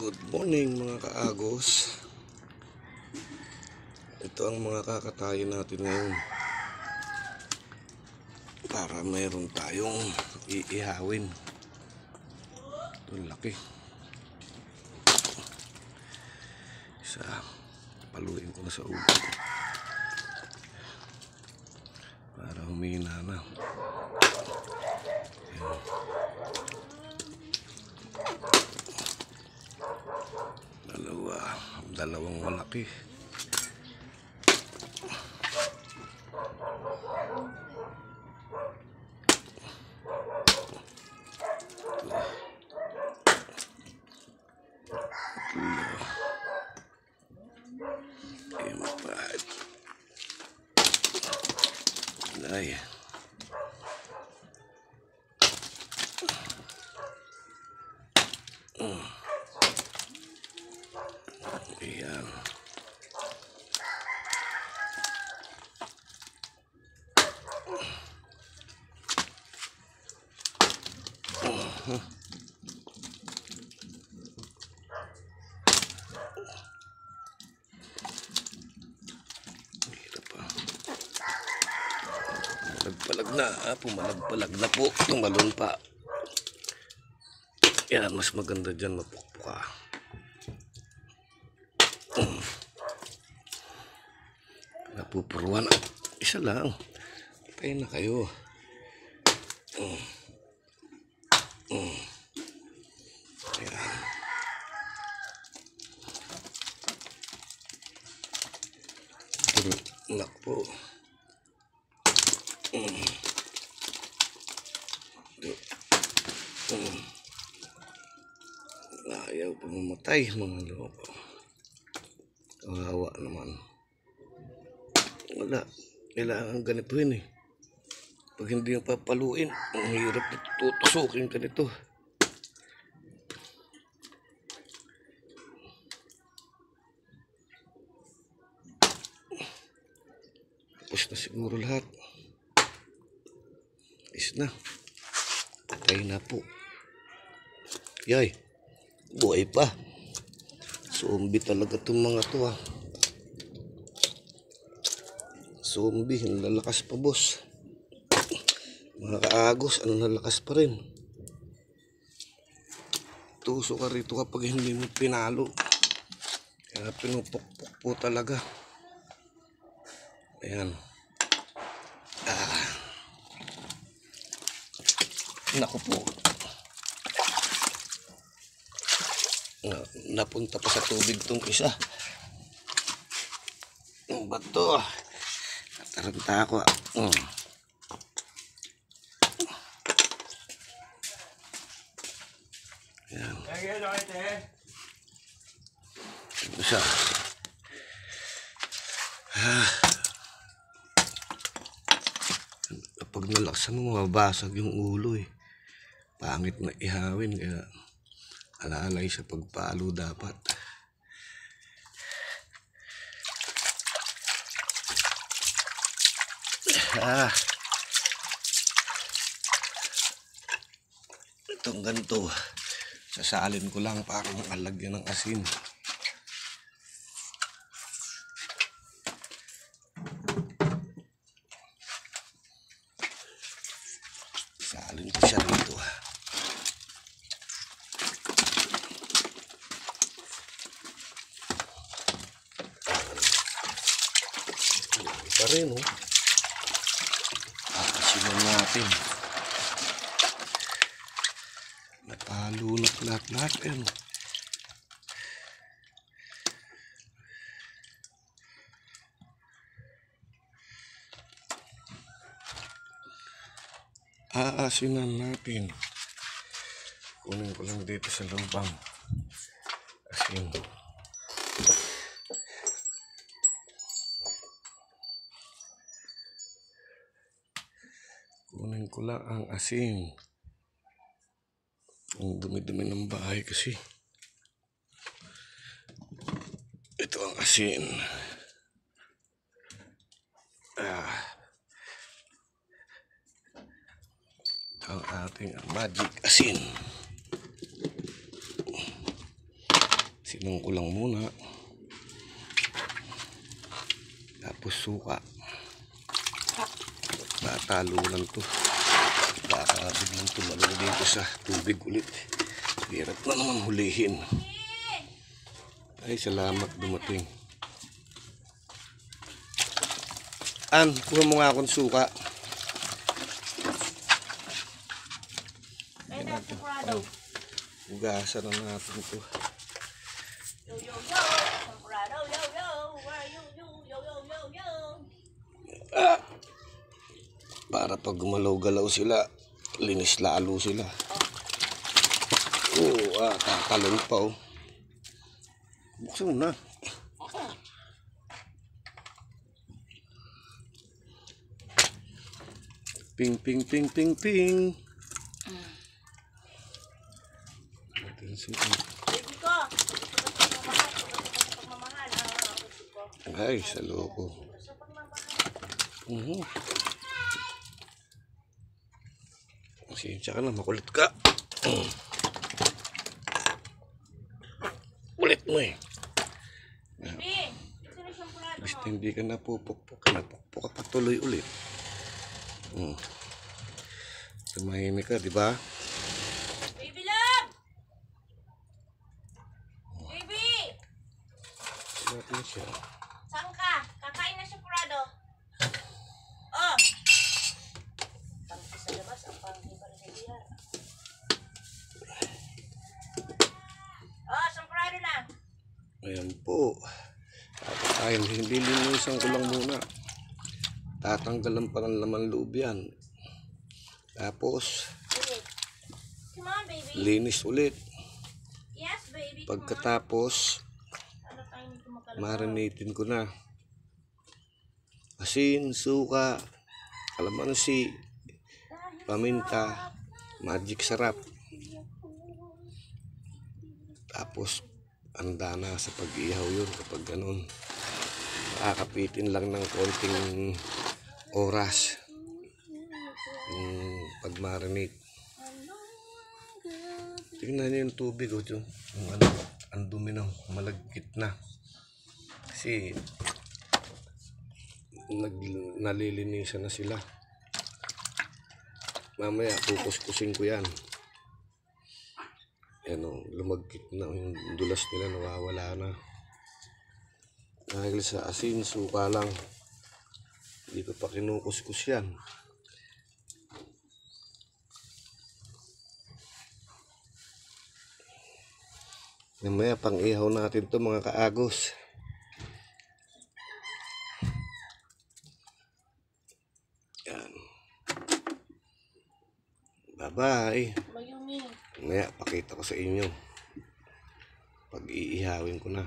Good morning mga kaagos. Ito ang mga kakatayin natin ngayon para mayroon tayong iihawin. Ito laki. Isa, paluin ko na sa ulo para humina na. Ayan. Dalawang malaki. Empat. Ay. Ayan. Pumalag na, pumalag na po, tumalon pa. Yan, mas maganda dyan, mapukpuka. Napupuruan, isa lang. Tayo na kayo. Ayan. Nakpo. Ayaw pumamatay mga loko. Kawawa naman. Wala. Kailangan ganituin eh. Pag hindi yung papaluin, ang hirap na tutusukin ka nito. Tapos na siguro lahat. Is na. Patay na po. Yay. Buhay pa. Zombie talaga itong mga to ah. Zombie, nalalakas pa boss. Mga kaagos, nalalakas pa rin. Tuso ka rito kapag hindi mo pinalo. Kaya pinupukpuk po talaga. Ayan. Naku po. Napunta pa sa tubig tong isa. Ang bato. Nataranta ako. Ayan. Isa. Kapag nalaksan mo, mabasag yung ulo eh. Pangit na ihawin kaya alalay sa pagpalo dapat. Itong ganito, sasalin ko lang para makalagyan ng asin. Salin ko siya rito. Pa rin oh. Asinan natin. Napalo na lahat yan. Aasinan natin. Kunin ko lang dito sa lubang asin. Kunin ko lang ang asin. Ang dumi-dumi ng bahay kasi. Ito ang asin. Ang ating magic asin. Tignan ko lang muna. Tapos suka. Natalunan to. Baka biglang tumalong dito sa tubig ulit. Hirap na naman hulihin. Ay, salamat dumating. An, kuha mo nga akong suka. Ay, nasigurado. Ugasan na natin ito. Yo, yo, yo. Sigurado, yo, yo. Where are you, yo, yo, yo, yo, yo. Para pag gumalaw-galaw sila, linis lalo sila. Tatalon pa oh. Buksan mo na. Ping, ping, ping, ping, ping. Baby ko. Pagmamahal. Ay, sa loko. Pasensya ka na, makulit ka. Kulit mo eh. Baby, sino siyang pulado mo? Basta hindi ka napupukpok, napukpok ka patuloy ulit. Tumahimik ka, di ba? Baby love! Baby! Natin siya. Saan ka? Kakain na siya purado. Oh! Tangki sa labas, ang panghi pa rin sa biyar. Oh, sampurado na. Ayan po. Ay, hindi linisan ko lang muna. Tatanggalan pa ng laman loob yan. Tapos, Baby. Come on, baby. linis ulit. Yes, baby. Come on. Pagkatapos, Ano tayo nito magkalabaw? marinatin ko na. Asin, suka, kalamansi, paminta, magic sarap. Tapos, anda na sa pag-ihaw yun kapag ganun. Kakapitin lang ng konting oras pag-marinate. Tingnan niyo yung tubig oh, yung ano, ang dumi na, malagkit na. Kasi nalilinisan na sila. Mamaya kukuskusin ko yan. Yan o, lumagkit na yung dulas nila, nawawala na. Dahil sa asin, suka lang. Hindi ko pa kinukuskus yan. Mamaya pang ihaw natin to mga kaagos. Yan. Bye-bye. Mayumi. Mamaya pakita ko sa inyo. Pag iihawin ko na.